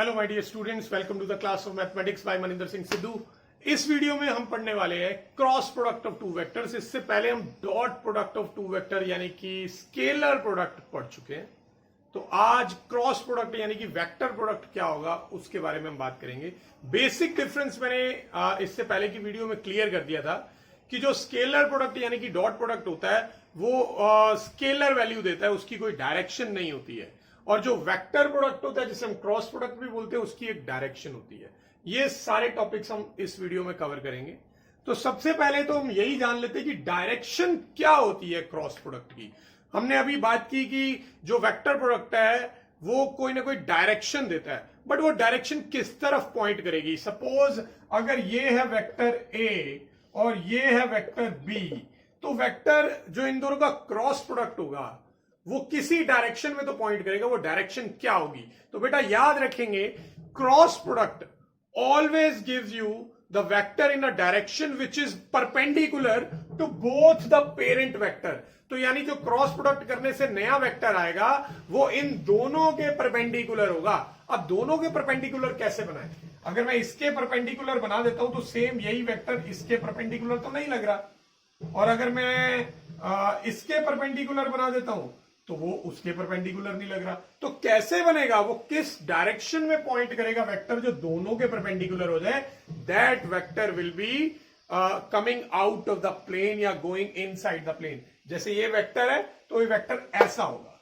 Hello my dear students, welcome to the class of mathematics by Maninder Singh Sidhu. इस video में हम पढ़ने वाले हैं cross product of two vectors. इससे पहले हम dot product of two vector यानी कि स्केलर प्रोडक्ट पढ़ चुके हैं। तो आज क्रॉस प्रोडक्ट यानी कि वेक्टर प्रोडक्ट क्या होगा उसके बारे में हम बात करेंगे। बेसिक डिफरेंस मैंने इससे पहले की वीडियो में क्लियर कर दिया था कि जो स्केलर प्रोडक्ट यानी कि डॉट प्रोडक्ट होता है वो स्केलर वैल्यू देता है, उसकी कोई डायरेक्शन नहीं होती है। और जो वेक्टर प्रोडक्ट होता है जिसे हम क्रॉस प्रोडक्ट भी बोलते हैं, उसकी एक डायरेक्शन होती है। ये सारे टॉपिक्स हम इस वीडियो में कवर करेंगे। तो सबसे पहले तो हम यही जान लेते हैं कि डायरेक्शन क्या होती है क्रॉस प्रोडक्ट की। हमने अभी बात की कि जो वेक्टर प्रोडक्ट है वो कोई ना कोई डायरेक्शन देता है, बट वो डायरेक्शन किस तरफ पॉइंट करेगी। सपोज अगर ये है वेक्टर ए और ये है वेक्टर बी, तो वेक्टर जो इन दोनों का क्रॉस प्रोडक्ट होगा वो किसी डायरेक्शन में तो पॉइंट करेगा। वो डायरेक्शन क्या होगी? तो बेटा याद रखेंगे, cross product always gives you the vector in a direction which is perpendicular to both the parent vector. तो यानी जो क्रॉस प्रोडक्ट करने से नया वेक्टर आएगा वो इन दोनों के परपेंडिकुलर होगा। अब दोनों के परपेंडिकुलर कैसे बनाए? अगर मैं इसके परपेंडिकुलर बना देता हूं तो सेम यही वेक्टर इसके परपेंडिकुलर तो नहीं लग रहा, और अगर मैं इसके परपेंडिकुलर बना देता हूं तो वो उसके परपेंडिकुलर नहीं लग रहा। तो कैसे बनेगा? वो किस डायरेक्शन में पॉइंट करेगा वेक्टर जो दोनों के परपेंडिकुलर हो जाए? That vector will be coming out of the plane या गोइंग इनसाइड द प्लेन। जैसे ये वेक्टर है तो ये वेक्टर ऐसा होगा,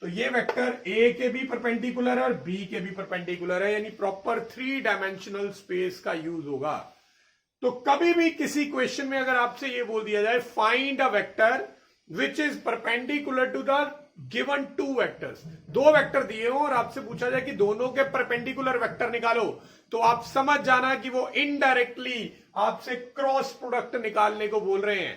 तो ये वेक्टर ए के भी परपेंडिकुलर है और बी के भी परपेंडिकुलर है, यानी प्रॉपर 3 डायमेंशनल स्पेस का यूज होगा। तो कभी भी किसी क्वेश्चन में अगर आपसे ये बोल दिया जाए find a vector which is perpendicular to the given two vectors, दो वेक्टर दिए हो और आपसे पूछा जाए कि दोनों के परपेंडिकुलर वेक्टर निकालो, तो आप समझ जाना कि वो इनडायरेक्टली आपसे क्रॉस प्रोडक्ट निकालने को बोल रहे हैं।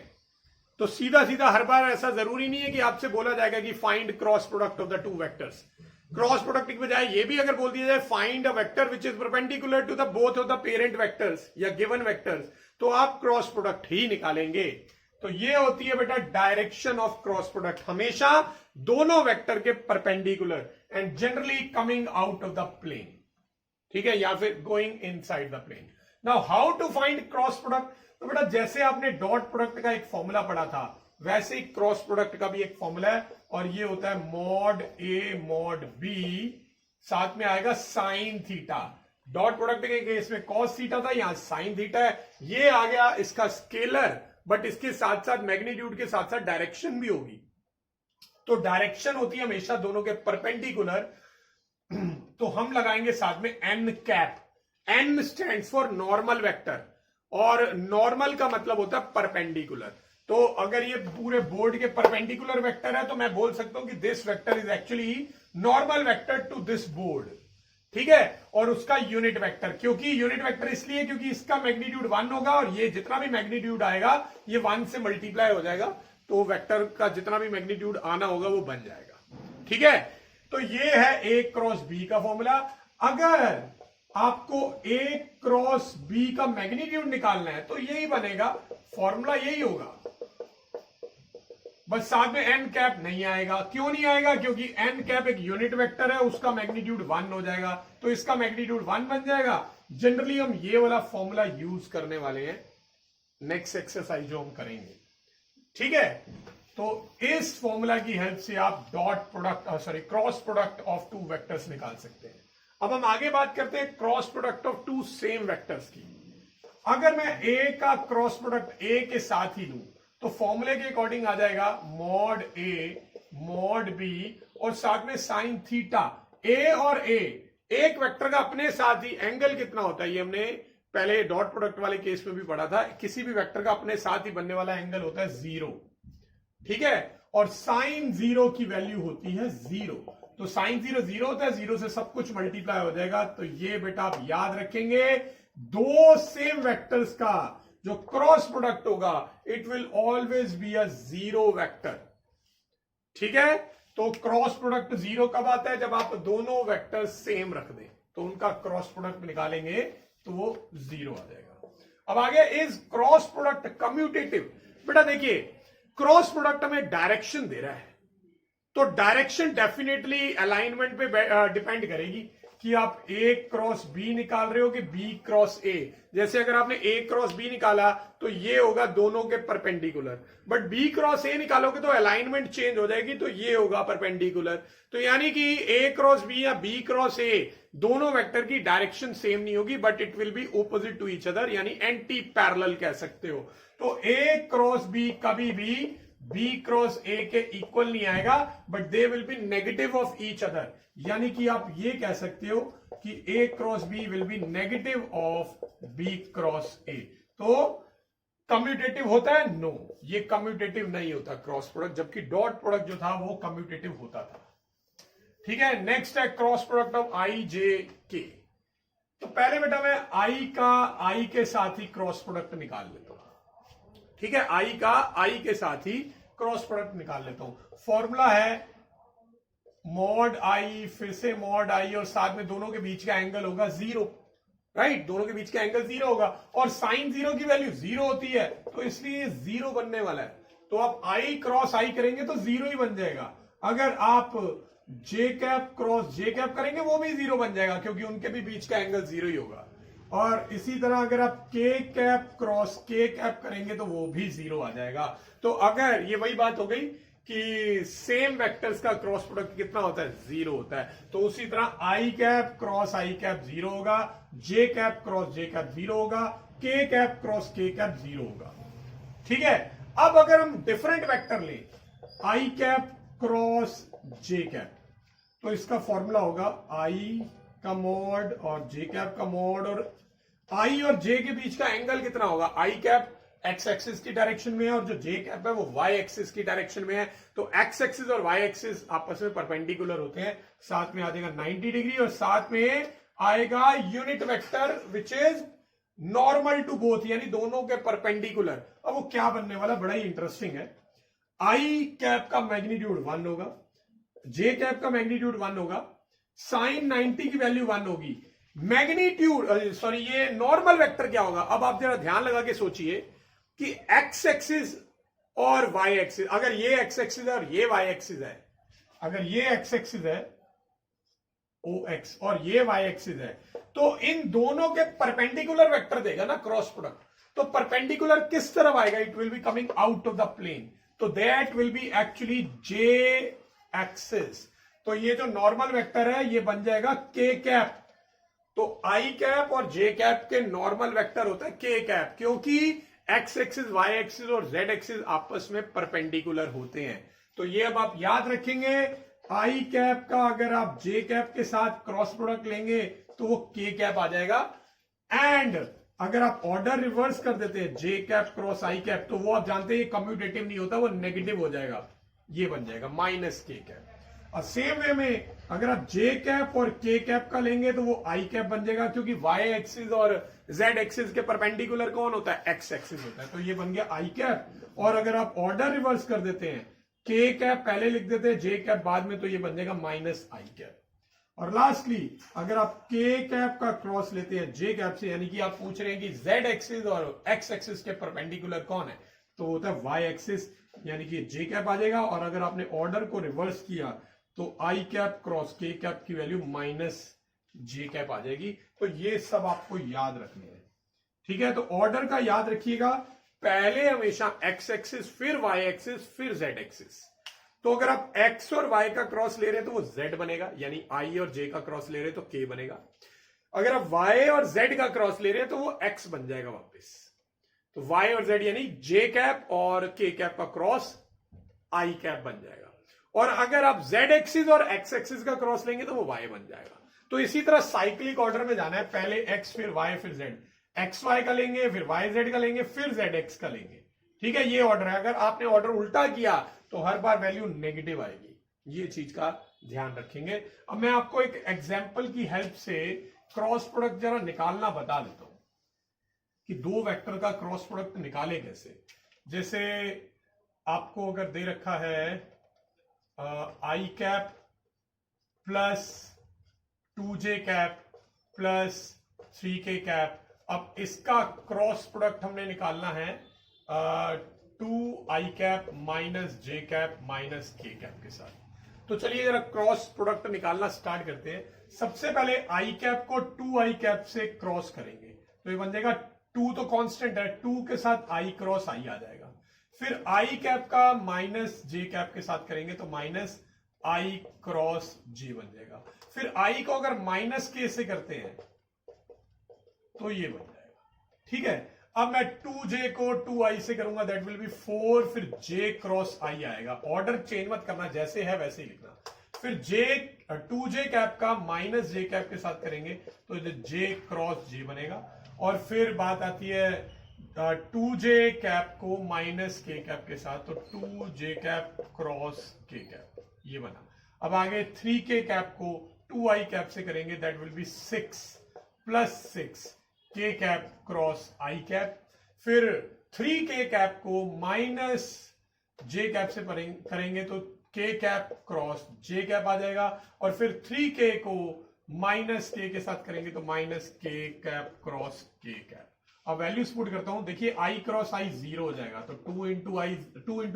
तो सीधा सीधा हर बार ऐसा जरूरी नहीं है कि आपसे बोला जाएगा कि find cross product of the two vectors. Cross product की बजाय ये भी अगर बोल दिया जाए find a vector which is perpendicular to the both of the parent vectors या गिवन वेक्टर्स, तो आप क्रॉस प्रोडक्ट ही निकालेंगे। तो ये होती है बेटा डायरेक्शन ऑफ क्रॉस प्रोडक्ट, हमेशा दोनों वेक्टर के perpendicular and generally coming out of the plane, ठीक है, या फिर going inside the plane. Now how to find cross product? तो बेटा जैसे आपने डॉट प्रोडक्ट का एक फॉर्मूला पढ़ा था वैसे ही क्रॉस प्रोडक्ट का भी एक फॉर्मूला है, और ये होता है मॉड ए मॉड बी, साथ में आएगा साइन थीटा। डॉट प्रोडक्ट के केस में कॉस थीटा था, यहां साइन थीटा है। ये आ गया इसका स्केलर, बट इसके साथ साथ मैग्नीट्यूड के साथ साथ डायरेक्शन भी होगी। तो डायरेक्शन होती है हमेशा दोनों के परपेंडिकुलर। तो हम लगाएंगे साथ में N cap. N stands for normal vector, और नॉर्मल का मतलब होता है परपेंडिकुलर। तो अगर ये पूरे बोर्ड के परपेंडिकुलर वेक्टर है तो मैं बोल सकता हूं कि this vector is actually normal vector to this board, ठीक है। और उसका यूनिट वेक्टर, क्योंकि यूनिट वेक्टर इसलिए क्योंकि इसका मैग्नीट्यूड 1 होगा और ये जितना भी मैग्नीट्यूड आएगा ये 1 से मल्टीप्लाई हो जाएगा, तो वेक्टर का जितना भी मैग्नीट्यूड आना होगा वो बन जाएगा, ठीक है। तो ये है ए क्रॉस बी का फॉर्मूला। अगर आपको ए क्रॉस बी का मैग्नीट्यूड निकालना है तो यही बनेगा, फॉर्मूला यही होगा, बस साथ में एन कैप नहीं आएगा। क्यों नहीं आएगा? क्योंकि एन कैप एक यूनिट वेक्टर है, उसका मैग्नीट्यूड 1 हो जाएगा, तो इसका मैग्नीट्यूड 1 बन जाएगा। जनरली हम ये वाला फॉर्मूला यूज करने वाले हैं नेक्स्ट एक्सरसाइज जो हम करेंगे, ठीक है। तो इस फॉर्मूला की हेल्प से आप dot product cross product of two vectors निकाल सकते हैं। अब हम आगे बात करते हैं cross product of two same vectors की। अगर मैं ए का क्रॉस प्रोडक्ट ए के साथ ही लूं तो फॉर्मूले के अकॉर्डिंग आ जाएगा मॉड ए मॉड बी और साथ में साइन थीटा। ए और ए एक वेक्टर का अपने साथ ही एंगल कितना होता है, ये हमने पहले डॉट प्रोडक्ट वाले केस में भी पढ़ा था। किसी भी वेक्टर का अपने साथ ही बनने वाला एंगल होता है 0, ठीक है। और साइन 0 की वैल्यू होती है 0। तो साइन 0 0 होता है, 0 से सब कुछ मल्टीप्लाई हो जाएगा। तो ये बेटा आप याद रखेंगे, दो सेम वेक्टर्स का जो क्रॉस प्रोडक्ट होगा it will always be a 0 vector, ठीक है। तो क्रॉस प्रोडक्ट 0 कब आता है? जब आप दोनों वेक्टर सेम रख दें, तो उनका क्रॉस प्रोडक्ट निकालेंगे तो वो 0 आ जाएगा। अब आगे, इज क्रॉस प्रोडक्ट कम्यूटेटिव? बेटा देखिए, क्रॉस प्रोडक्ट हमें डायरेक्शन दे रहा है, तो डायरेक्शन डेफिनेटली अलाइनमेंट पे डिपेंड करेगी कि आप A क्रॉस B निकाल रहे हो कि B क्रॉस A। जैसे अगर आपने A क्रॉस B निकाला तो ये होगा दोनों के perpendicular, but B cross A निकालोगे तो अलाइनमेंट चेंज हो जाएगी, तो ये होगा परपेंडिकुलर। तो यानी कि A क्रॉस B या B क्रॉस A दोनों वेक्टर की डायरेक्शन सेम नहीं होगी, but it will be opposite to each other, यानी एंटी पैरेलल कह सकते हो। तो A क्रॉस B कभी भी B क्रॉस A के इक्वल नहीं आएगा, but they will be negative of each other. यानी कि आप ये कह सकते हो कि A cross B will be negative of B cross A। तो कम्यूटेटिव होता है? नो, ये कम्यूटेटिव नहीं होता क्रॉस प्रोडक्ट, जबकि डॉट प्रोडक्ट जो था वो कम्यूटेटिव होता था। ठीक है, नेक्स्ट है cross product of I J K। तो पहले बेटा मैं I के साथ ही क्रॉस प्रोडक्ट निकाल लेता हूं। ठीक है, I के साथ ही क्रॉस प्रोडक्ट निकाल लेता हूं। फॉर्मूला है मॉड I, फिर से मॉड I, और साथ में दोनों के बीच का एंगल होगा 0, राइट? दोनों के बीच का एंगल 0 होगा, और साइन 0 की वैल्यू 0 होती है, तो इसलिए 0 बनने वाला है। तो आप I क्रॉस I करेंगे तो 0 ही बन जाएगा। अगर आप J cap cross J cap करेंगे वो भी 0 बन जाएगा, क्योंकि उनके भी बीच का एंगल 0 ही होगा। और इसी तरह अगर आप K cap cross K cap करेंगे तो वो भी 0 आ जाएगा। तो अगर ये वही बात हो गई कि सेम वेक्टर्स का क्रॉस प्रोडक्ट कितना होता है? 0 होता है। तो उसी तरह I cap cross I cap 0 होगा, J cap cross J cap 0 होगा, K cap cross K cap 0 होगा। ठीक है, अब अगर हम डिफरेंट वेक्टर लें, I cap cross J cap, तो इसका फॉर्मूला होगा I का मॉड और J कैप का मॉड, और I और J के बीच का एंगल कितना होगा? I कैप एक्स एक्सिस की डायरेक्शन में है और जो J कैप है वो वाई एक्सिस की डायरेक्शन में है। तो एक्स एक्सिस और वाई एक्सिस आपस में परपेंडिकुलर होते हैं, साथ में आ जाएगा 90 डिग्री, और साथ में आएगा unit vector which is normal to both, यानी दोनों के परपेंडिकुलर। अब वो क्या बनने वाला, बड़ा ही इंटरेस्टिंग है। I कैप का मैग्नीट्यूड 1 होगा, J कैप का मैग्नीट्यूड 1 होगा, साइन 90 की वैल्यू 1 होगी। मैग्नीट्यूड ये नॉर्मल वेक्टर क्या होगा? अब आप जरा ध्यान लगा के सोचिए कि एक्स एक्सिस और वाई एक्सिस, अगर ये एक्स एक्सिस है और ये वाई एक्सिस है, अगर ये एक्स एक्सिस है OX और ये वाई एक्सिस है, तो इन दोनों के परपेंडिकुलर वेक्टर देगा ना क्रॉस प्रोडक्ट। तो परपेंडिकुलर किस तरफ आएगा? It will be coming out of the plane, तो that will be actually J axis. तो ये जो नॉर्मल वेक्टर है ये बन जाएगा K कैप। तो I कैप और J कैप के नॉर्मल वेक्टर होता है K कैप, क्योंकि एक्स एक्सिस वाई एक्सिस और जेड एक्सिस आपस में परपेंडिकुलर होते हैं। तो ये अब आप याद रखेंगे, I कैप का अगर आप J कैप के साथ क्रॉस प्रोडक्ट लेंगे तो वो K कैप आ जाएगा, एंड अगर आप ऑर्डर रिवर्स कर देते हैं J cap cross I cap, तो वो आप जानते हैं कम्यूटेटिव नहीं होता, वो नेगेटिव हो जाएगा, ये बन जाएगा माइनस K कैप। और सेम वे में अगर आप J कैप और K कैप का लेंगे तो वो I कैप बन जाएगा, क्योंकि Y एक्सिस और Z एक्सिस के परपेंडिकुलर कौन होता है? X एक्सिस होता है, तो ये बन गया I कैप। और अगर आप ऑर्डर रिवर्स कर देते हैं, K कैप पहले लिख देते हैं, J कैप बाद में, तो ये बन जाएगा माइनस I कैप। और लास्टली अगर आप K कैप का क्रॉस लेते हैं J कैप से, यानी कि आप पूछ रहे हैं कि Z एक्सिस और X एक्सिस के परपेंडिकुलर कौन है, तो होता है Y एक्सिस, यानी कि J कैप आ जाएगा। और अगर आपने ऑर्डर को रिवर्स किया तो I cap cross K cap की वैल्यू माइनस J कैप आ जाएगी। तो ये सब आपको याद रखने हैं, ठीक है? तो ऑर्डर का याद रखिएगा, पहले हमेशा X एक्सिस, फिर Y एक्सिस, फिर Z एक्सिस। तो अगर आप X और Y का क्रॉस ले रहे हैं तो वो Z बनेगा, यानी I और J का क्रॉस ले रहे हैं तो K बनेगा। अगर आप Y और Z का क्रॉस ले रहे हैं तो वो X बन जाएगा वापस। तो Y और Z यानी J कैप और K कैप का क्रॉस I कैप बन जाएगा। और अगर आप Z एक्सिस और X एक्सिस का क्रॉस लेंगे तो वो Y बन जाएगा। तो इसी तरह साइक्लिक ऑर्डर में जाना है, पहले X फिर Y फिर Z, XY का लेंगे, फिर YZ का लेंगे, फिर ZX का लेंगे, ठीक है? ये ऑर्डर है। अगर आपने ऑर्डर उल्टा किया तो हर बार वैल्यू नेगेटिव आएगी, ये चीज का ध्यान रखेंगे। अब मैं आपको एक एग्जाम्पल की हेल्प से क्रॉस प्रोडक्ट जरा निकालना बता देता हूं कि दो वेक्टर का क्रॉस प्रोडक्ट निकाले कैसे। जैसे आपको अगर दे रखा है I cap plus 2J cap plus 3K cap, अब इसका क्रॉस प्रोडक्ट हमने निकालना है 2I cap minus J cap minus K cap के साथ। तो चलिए जरा क्रॉस प्रोडक्ट निकालना स्टार्ट करते हैं। सबसे पहले आई कैप को 2 आई कैप से क्रॉस करेंगे तो ये बन जाएगा 2 तो कांस्टेंट है, 2 के साथ आई क्रॉस आई आ जाएगा। फिर आई कैप का माइनस जे कैप के साथ करेंगे तो माइनस आई क्रॉस जे बन जाएगा। फिर आई को अगर माइनस के से करते हैं तो ये बन जाएगा। ठीक है, अब मैं 2j को 2i से करूंगा, दैट विल बी 4, फिर j क्रॉस i आएगा। ऑर्डर चेंज मत करना, जैसे है वैसे ही लिखना। फिर 2j कैप का माइनस j कैप के साथ करेंगे तो j क्रॉस j बनेगा। और फिर बात आती है 2j कैप को माइनस k कैप के साथ, तो 2j cap cross k cap, ये बना। अब आगे 3k कैप को 2i कैप से करेंगे, that will B 6 plus 6 k cap cross i cap. फिर 3k कैप को माइनस j कैप से करेंगे तो k cap cross j cap आ जाएगा। और फिर 3k को माइनस k के साथ करेंगे तो minus k cap cross k cap. अब वैल्यूज पुट करता हूं, देखिए i क्रॉस i 0 हो जाएगा तो 2 इंटू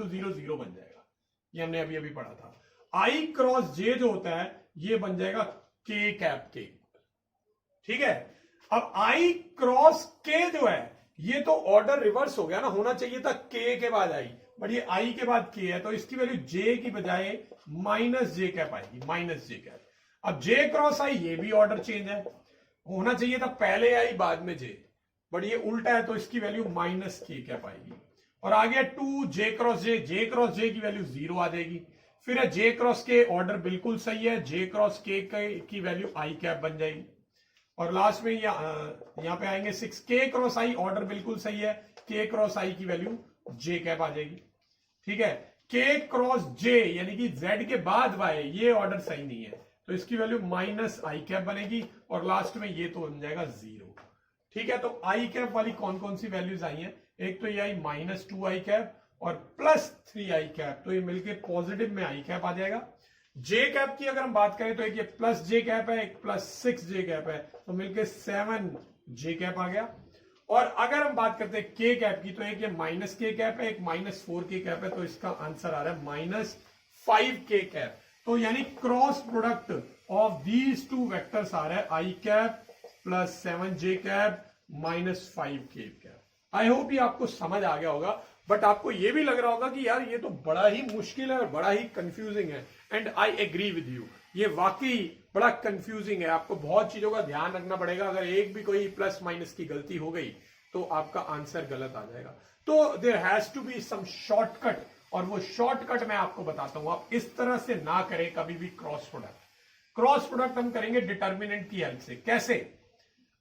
0 0 बन जाएगा, ये हमने अभी अभी पढ़ा था। i क्रॉस j जो होता है ये बन जाएगा k कैप k। ठीक है, अब i क्रॉस k जो है ये तो ऑर्डर रिवर्स हो गया ना, होना चाहिए था k के बाद i, बट ये i के बाद k है तो इसकी वैल्यू j की बजाय माइनस j कैप आएगी, माइनस j कैप। अब j क्रॉस i ये भी ऑर्डर चेंज है, होना चाहिए था पहले i बाद में j, बट ये उल्टा है तो इसकी वैल्यू माइनस k कैप आएगी। और आ गया 2j क्रॉस j की वैल्यू 0 आ जाएगी। फिर है j क्रॉस k, ऑर्डर बिल्कुल सही है, j क्रॉस k की वैल्यू i कैप बन जाएगी। और लास्ट में यहां पे आएंगे 6k क्रॉस i, ऑर्डर बिल्कुल सही है, k क्रॉस i की वैल्यू j कैप आ जाएगी। ठीक है, k क्रॉस j यानी कि z के बाद y, ये ऑर्डर सही नहीं है तो इसकी वैल्यू माइनस i कैप बनेगी। और लास्ट में ये तो बन जाएगा 0। ठीक है, तो i कैप वाली कौन कौन सी वैल्यूज आई हैं, एक तो ये आई माइनस 2i कैप और प्लस 3i कैप, तो ये मिलके पॉजिटिव में i कैप आ जाएगा। j कैप की अगर हम बात करें तो एक ये प्लस j कैप है, एक प्लस 6j कैप है, तो मिलके 7j कैप आ गया। और अगर हम बात करते हैं k कैप की तो एक ये माइनस k कैप है, एक माइनस 4k कैप है, तो इसका आंसर आ रहा है माइनस 5k कैप। तो यानी cross product of these two vectors आ रहा है i cap plus 7j cap minus 5k cap. I hope ये आपको समझ आ गया होगा, बट आपको ये भी लग रहा होगा कि यार ये तो बड़ा ही मुश्किल है और बड़ा ही कंफ्यूजिंग है। And I agree with you, ये वाकई बड़ा कंफ्यूजिंग है, आपको बहुत चीजों का ध्यान रखना पड़ेगा। अगर एक भी कोई प्लस माइनस की गलती हो गई तो आपका आंसर गलत आ जाएगा। तो there has to be some shortcut, और वो शॉर्टकट मैं आपको बताता हूं। आप इस तरह से ना करें कभी भी क्रॉस प्रोडक्ट। क्रॉस प्रोडक्ट हम करेंगे डिटर्मिनेंट की हेल्प से। कैसे?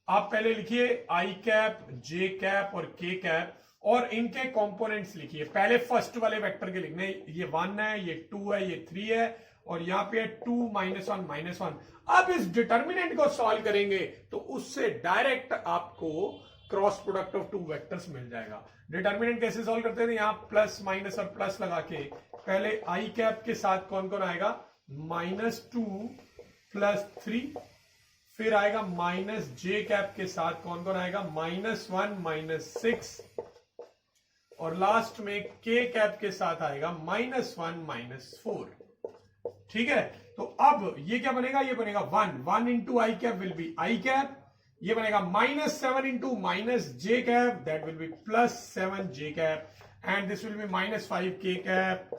आप पहले लिखिए आई कैप, जे कैप और के कैप और इनके कंपोनेंट्स लिखिए। पहले फर्स्ट वाले वेक्टर के लिखने, ये 1 है, ये 2 है, ये 3 है और यहां पे 2 -1 -1। अब इस डिटर्मिनेंट को सॉल्व करेंगे तो उससे डायरेक्ट आपको cross product of two vectors मिल जाएगा। डिटर्मिनेंट कैसे सॉल्व करते हैं? यहां प्लस माइनस और प्लस लगा के पहले आई कैप के साथ कौन कौन आएगा? -2 + 3, फिर आएगा माइनस जे कैप के साथ कौन कौन आएगा? -1 -6 और लास्ट में के कैप के साथ आएगा -1 -4। ठीक है, तो अब ये क्या बनेगा? ये बनेगा 1 into i cap will be i cap. ये बनेगा -7 into minus j cap, that will be +7 j cap and this will be -5 k cap.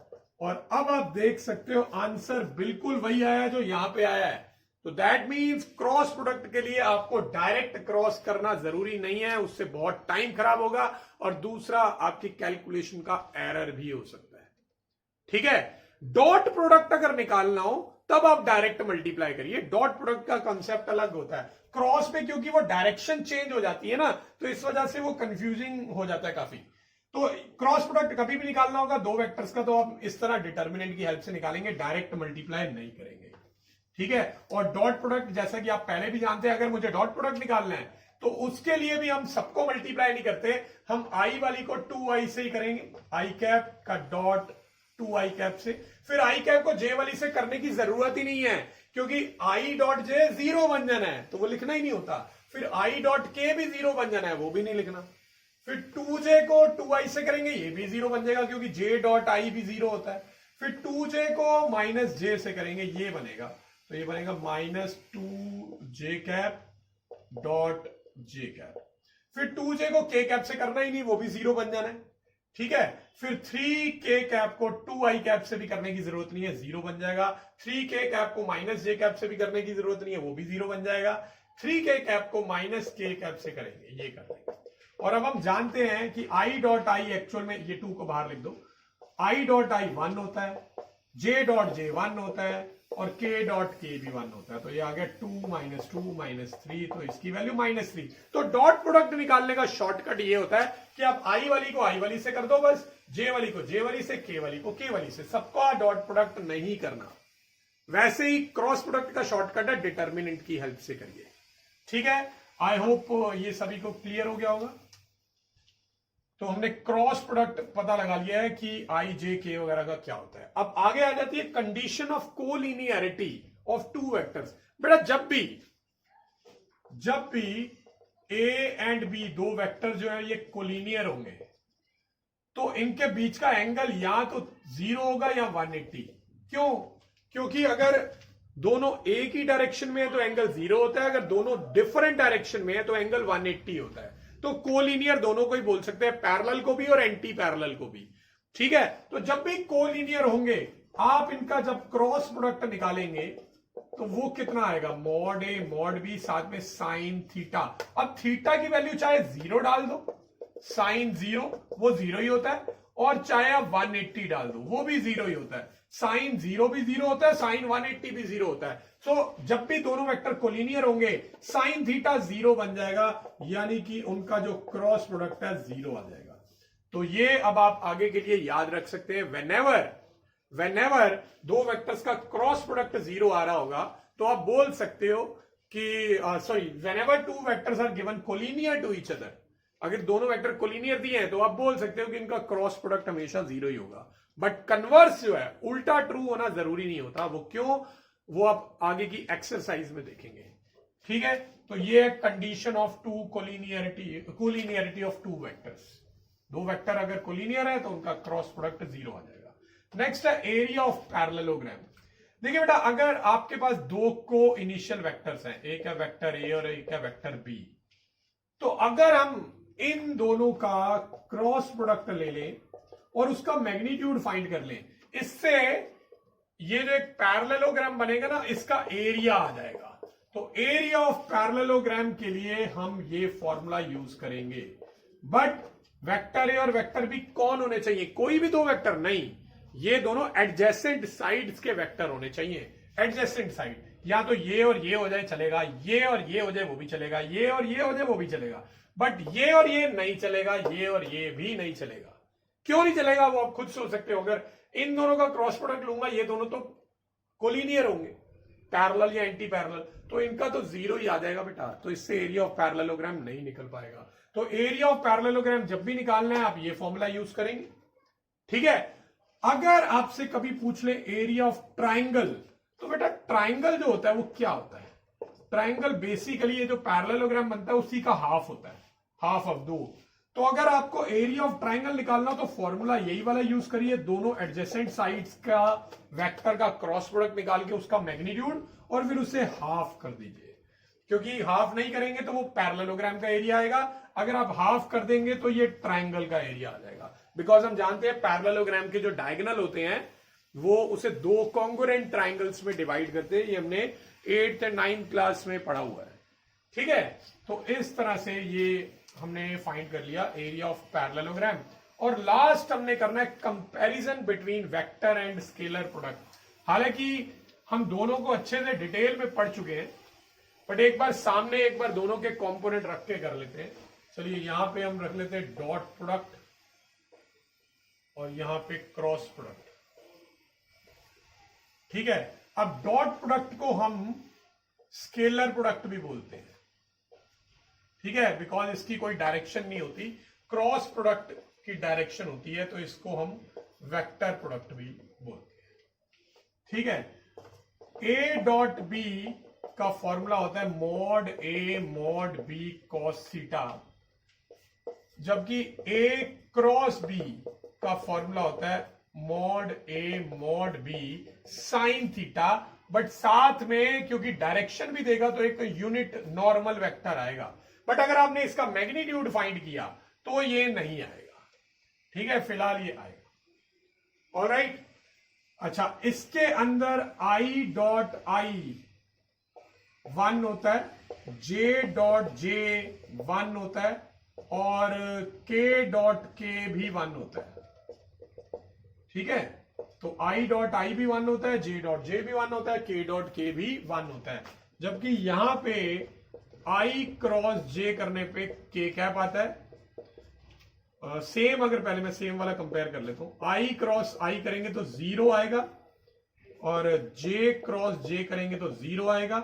और अब आप देख सकते हो आंसर बिल्कुल वही आया जो यहां पे आया है। तो दैट मीन्स क्रॉस प्रोडक्ट के लिए आपको डायरेक्ट क्रॉस करना जरूरी नहीं है, उससे बहुत टाइम खराब होगा और दूसरा आपकी कैलकुलेशन का एरर भी हो सकता है। ठीक है, डॉट प्रोडक्ट अगर निकालना हो तब आप डायरेक्ट मल्टीप्लाई करिए। डॉट प्रोडक्ट का कंसेप्ट अलग होता है। क्रॉस में क्योंकि वो डायरेक्शन चेंज हो जाती है ना, तो इस वजह से वो कंफ्यूजिंग हो जाता है काफी। तो क्रॉस प्रोडक्ट कभी भी निकालना होगा दो वेक्टर्स का तो आप इस तरह डिटर्मिनेंट की हेल्प से निकालेंगे, डायरेक्ट मल्टीप्लाई नहीं करेंगे। ठीक है, और डॉट प्रोडक्ट जैसा कि आप पहले भी जानते हैं, अगर मुझे डॉट प्रोडक्ट निकालना है तो उसके लिए भी हम सबको मल्टीप्लाई नहीं करते, हम आई वाली को 2i से ही करेंगे। आई कैप का डॉट 2i कैप से, फिर आई कैप को जे वाली से करने की जरूरत ही नहीं है क्योंकि आई डॉट जे 0 बन जाना है तो वो लिखना ही नहीं होता। फिर आई डॉट के भी 0 बन जाना है, वो भी नहीं लिखना। फिर 2j को 2i से करेंगे, ये भी 0 बन जाएगा क्योंकि j डॉट i भी 0 होता है। फिर 2j को माइनस जे से करेंगे, ये बनेगा, तो ये बनेगा -2j cap dot J cap. फिर 2j को k कैप से करना ही नहीं, वो भी 0 बन जाना है, ठीक है। फिर 3k कैप को 2i कैप से भी करने की जरूरत नहीं है, 0 बन जाएगा। 3k कैप को -j कैप से भी करने की जरूरत नहीं है, वो भी 0 बन जाएगा। 3k कैप को -k कैप से करेंगे, ये कर देंगे। और अब हम जानते हैं कि i डॉट आई एक्चुअल में, ये 2 को बाहर लिख दो, i डॉट आई 1 होता है, j डॉट जे 1 होता है और k डॉट के भी 1 होता है। तो ये आ गया 2 - 3, तो इसकी वैल्यू -3। तो डॉट प्रोडक्ट निकालने का शॉर्टकट ये होता है कि आप i वाली को i वाली से कर दो बस, j वाली को j वाली से, k वाली को k वाली से, सबका डॉट प्रोडक्ट नहीं करना। वैसे ही क्रॉस प्रोडक्ट का शॉर्टकट है, डिटर्मिनेंट की हेल्प से करिए, ठीक है। आई होप ये सभी को क्लियर हो गया होगा। तो हमने क्रॉस प्रोडक्ट पता लगा लिया है कि आई जे के वगैरह का क्या होता है। अब आगे आ जाती है condition of collinearity of two vectors. बेटा जब भी ए एंड बी, दो वेक्टर जो है ये कोलिनियर होंगे, तो इनके बीच का एंगल या तो 0 होगा या 180। क्यों? क्योंकि अगर दोनों एक ही डायरेक्शन में है तो एंगल 0 होता है, अगर दोनों डिफरेंट डायरेक्शन में है तो एंगल 180 होता है। तो कोलिनियर दोनों को ही बोल सकते हैं, पैरेलल को भी और एंटी पैरेलल को भी, ठीक है। तो जब भी कोलिनियर होंगे, आप इनका जब क्रॉस प्रोडक्ट निकालेंगे तो वो कितना आएगा, मॉड ए मॉड बी, साथ में साइन थीटा। अब थीटा की वैल्यू चाहे 0 डाल दो, साइन 0 वो 0 ही होता है, और चाहे आप 180 डाल दो वो भी 0 ही होता है। साइन 0 भी 0 होता है, साइन 180 भी 0 होता है। सो जब भी दोनों वेक्टर कोलिनियर होंगे, साइन थीटा 0 बन जाएगा, यानी कि उनका जो क्रॉस प्रोडक्ट है 0 आ जाएगा। तो ये अब आप आगे के लिए याद रख सकते हैं, वेनेवर दो वेक्टर्स का क्रॉस प्रोडक्ट 0 आ रहा होगा तो आप बोल सकते हो कि whenever two vectors are given collinear to each other, अगर दोनों वेक्टर कोलिनियर दिए हैं तो आप बोल सकते हो कि इनका क्रॉस प्रोडक्ट हमेशा 0 ही होगा। बट कन्वर्स जो है, उल्टा ट्रू होना जरूरी नहीं होता। वो क्यों, वो आप आगे की एक्सरसाइज में देखेंगे, ठीक है। तो ये है condition of two collinearity of two vectors. दो वेक्टर अगर कोलिनियर है तो उनका क्रॉस प्रोडक्ट 0 आ जाएगा। नेक्स्ट है एरिया ऑफ पैरेललोग्राम। देखिए बेटा, अगर आपके पास दो को इनिशियल वेक्टर्स हैं, एक है वेक्टर ए और एक है वेक्टर बी, तो अगर हम इन दोनों का क्रॉस प्रोडक्ट ले लें और उसका मैग्नीट्यूड फाइंड कर लें, इससे ये जो एक पैरेललोग्राम बनेगा ना, इसका एरिया आ जाएगा। तो एरिया ऑफ पैरेललोग्राम के लिए हम ये फॉर्मूला यूज करेंगे। बट वेक्टर ए और वेक्टर बी कौन होने चाहिए? कोई भी दो वेक्टर नहीं, ये दोनों एडजेसेंट साइड्स के वेक्टर होने चाहिए। एडजेसेंट साइड, या तो ये और ये हो जाए चलेगा, ये और ये हो जाए वो भी चलेगा, ये और ये हो जाए वो भी चलेगा, बट ये और ये नहीं चलेगा, ये और ये भी नहीं चलेगा। क्यों नहीं चलेगा वो आप खुद सोच सकते हो। अगर इन दोनों का क्रॉस प्रोडक्ट लूंगा, ये दोनों तो कोलिनियर होंगे, पैरेलल या एंटी पैरेलल, तो इनका तो 0 ही आ जाएगा बेटा। तो इससे एरिया ऑफ पैरेललोग्राम नहीं निकल पाएगा। तो एरिया ऑफ पैरेललोग्राम जब भी निकालना है आप ये फॉर्मूला यूज करेंगे, ठीक है। अगर आपसे कभी पूछ ले एरिया ऑफ ट्राइंगल, तो बेटा ट्राइंगल जो होता है वो क्या होता है? ट्राइंगल बेसिकली ये जो पैरेललोग्राम बनता है उसी का हाफ होता है, हाफ ऑफ दो। तो अगर आपको एरिया ऑफ ट्राइंगल निकालना तो फॉर्मूला यही वाला यूज करिए, दोनों एडजेसेंट साइड्स का वेक्टर का क्रॉस प्रोडक्ट निकाल के उसका मैग्नीट्यूड और फिर उसे हाफ कर दीजिए। क्योंकि हाफ नहीं करेंगे तो वो पैरेललोग्राम का एरिया आएगा, अगर आप हाफ कर देंगे तो ये ट्राइंगल का एरिया आ जाएगा। बिकॉज हम जानते हैं पैरेललोग्राम के जो डायगोनल होते हैं वो उसे दो कॉन्ग्रुएंट ट्राइंगल्स में डिवाइड करते हैं। ये हमने 8th एंड 9th क्लास में पढ़ा हुआ है, ठीक है। तो इस तरह से ये हमने फाइंड कर लिया एरिया ऑफ पैरेललोग्राम। और लास्ट हमने करना है comparison between vector and scalar product. हालांकि हम दोनों को अच्छे से डिटेल में पढ़ चुके हैं, बट एक बार सामने एक बार दोनों के कंपोनेंट रख के कर लेते हैं। चलिए यहां पे हम रख लेते हैं डॉट प्रोडक्ट और यहां पे क्रॉस प्रोडक्ट, ठीक है। अब डॉट प्रोडक्ट को हम स्केलर प्रोडक्ट भी बोलते हैं, ठीक है, बिकॉज इसकी कोई डायरेक्शन नहीं होती, क्रॉस प्रोडक्ट की डायरेक्शन होती है, तो इसको हम वेक्टर प्रोडक्ट भी बोलते हैं, ठीक है। ए डॉट बी का फॉर्मूला होता है mod a mod b cos theta, जबकि ए क्रॉस बी का फॉर्मूला होता है mod a mod b sine theta, but साथ में क्योंकि डायरेक्शन भी देगा तो एक यूनिट नॉर्मल वेक्टर आएगा, बट अगर आपने इसका मैग्नीट्यूड फाइंड किया तो ये नहीं आएगा। ठीक है, फिलहाल ये आएगा। ऑलराइट, अच्छा, इसके अंदर आई डॉट आई 1 होता है, जे डॉट जे 1 होता है, और के डॉट के भी 1 होता है। ठीक है, तो आई डॉट आई भी 1 होता है, जे डॉट जे भी 1 होता है, के डॉट के भी 1 होता है। जबकि यहां पे आई क्रॉस जे करने पे के कैप आता है। सेम, अगर पहले मैं सेम वाला कंपेयर कर लेता हूं, आई क्रॉस आई करेंगे तो 0 आएगा, और जे क्रॉस जे करेंगे तो 0 आएगा,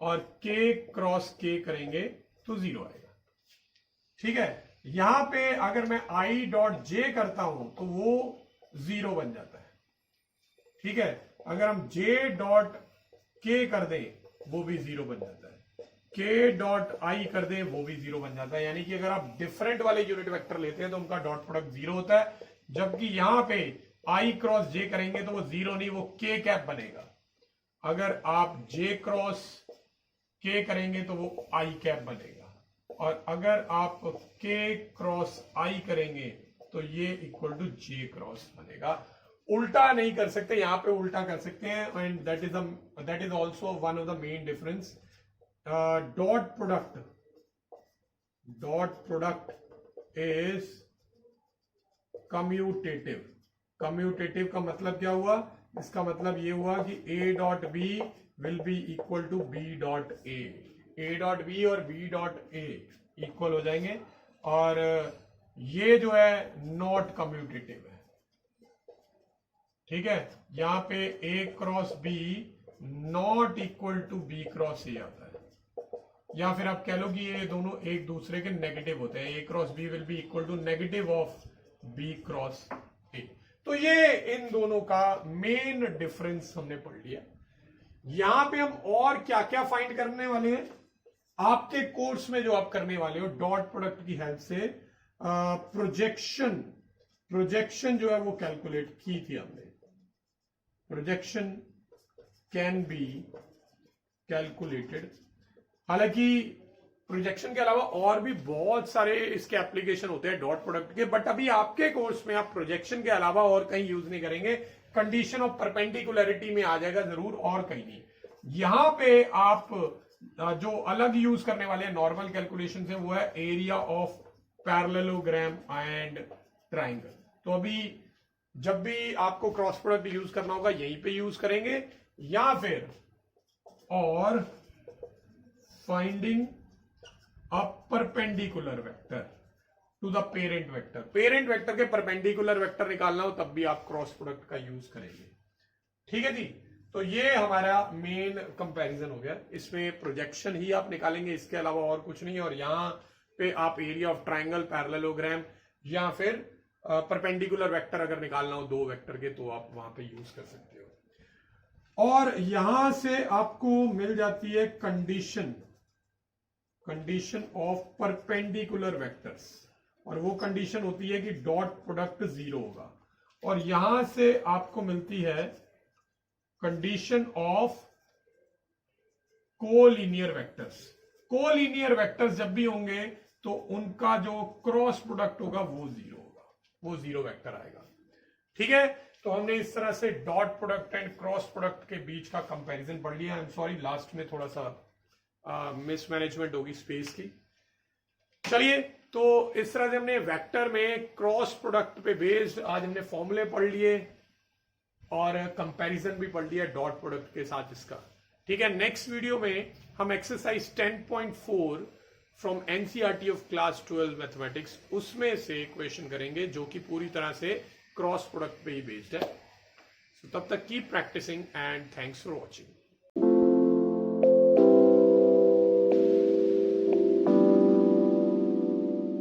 और के क्रॉस के करेंगे तो 0 आएगा। ठीक है, यहां पे अगर मैं आई डॉट जे करता हूं तो वो 0 बन जाता है। ठीक है, अगर हम जे डॉट के कर दें वो भी 0 बन जाता है, के डॉट आई कर दें वो भी 0 बन जाता है। यानी कि अगर आप डिफरेंट वाले यूनिट वेक्टर लेते हैं तो उनका डॉट प्रोडक्ट 0 होता है, जबकि यहां पे आई क्रॉस जे करेंगे तो वो 0 नहीं, वो के कैप बनेगा। अगर आप जे क्रॉस के करेंगे तो वो आई कैप बनेगा, और अगर आप के क्रॉस आई करेंगे तो ये इक्वल टू जे क्रॉस बनेगा। उल्टा नहीं कर सकते, यहां पे उल्टा कर सकते हैं, and that is also one of the main difference. Dot product is commutative. Commutative का मतलब क्या हुआ? इसका मतलब ये हुआ कि a dot b will be equal to b dot a dot b और बी डॉट ए इक्वल हो जाएंगे, और ये जो है नॉट कम्यूटेटिव है। ठीक है, यहां पे A cross B not equal to B cross A आता है, या फिर आप कह लो कि ये दोनों एक दूसरे के नेगेटिव होते हैं। A cross B will be equal to negative of B cross A. तो ये इन दोनों का मेन डिफरेंस हमने पढ़ लिया। यहां पे हम और क्या क्या फाइंड करने वाले हैं आपके कोर्स में, जो आप करने वाले हो डॉट प्रोडक्ट की हेल्प से। प्रोजेक्शन जो है वो कैलकुलेट की थी हमने। Projection can be calculated. हालांकि प्रोजेक्शन के अलावा और भी बहुत सारे इसके एप्लीकेशन होते हैं डॉट प्रोडक्ट के, बट अभी आपके कोर्स में आप प्रोजेक्शन के अलावा और कहीं यूज नहीं करेंगे। कंडीशन ऑफ परपेंडिकुलरिटी में आ जाएगा जरूर, और कहीं नहीं। यहां पे आप जो अलग यूज करने वाले हैं नॉर्मल कैलकुलेशन से, वो है area of parallelogram and triangle. तो अभी जब भी आपको क्रॉस प्रोडक्ट यूज करना होगा यहीं पे यूज करेंगे, या फिर और finding a perpendicular vector to the parent vector. Parent vector के परपेंडिकुलर वेक्टर निकालना हो तब भी आप क्रॉस प्रोडक्ट का यूज करेंगे। ठीक है जी, तो ये हमारा मेन कंपैरिजन हो गया। इसमें प्रोजेक्शन ही आप निकालेंगे, इसके अलावा और कुछ नहीं। और यहां पे आप एरिया ऑफ ट्राइंगल, पैरेललोग्राम या फिर परपेंडिकुलर वेक्टर अगर निकालना हो दो वेक्टर के, तो आप वहां पे यूज कर सकते हो। और यहां से आपको मिल जाती है कंडीशन ऑफ परपेंडिकुलर वेक्टर्स, और वो कंडीशन होती है कि डॉट प्रोडक्ट 0 होगा। और यहां से आपको मिलती है condition of collinear vectors. Collinear vectors जब भी होंगे तो उनका जो क्रॉस प्रोडक्ट होगा वो 0 होगा, वो 0 वेक्टर आएगा। ठीक है, तो हमने इस तरह से dot product and cross product के बीच का कंपैरिजन पढ़ लिया। आई एम सॉरी, लास्ट में थोड़ा सा मिसमैनेजमेंट होगी स्पेस की। चलिए, तो इस तरह से हमने वेक्टर में क्रॉस प्रोडक्ट पे बेस्ड आज हमने फॉर्मूले पढ़ लिए और कंपैरिजन भी पढ़ लिया डॉट प्रोडक्ट के साथ इसका। ठीक है, नेक्स्ट वीडियो में हम exercise 10.4 from NCERT of class 12 mathematics उसमें से क्वेश्चन करेंगे, जो कि पूरी तरह से क्रॉस प्रोडक्ट पे ही बेस्ड है। So, तब तक keep practicing and thanks for watching.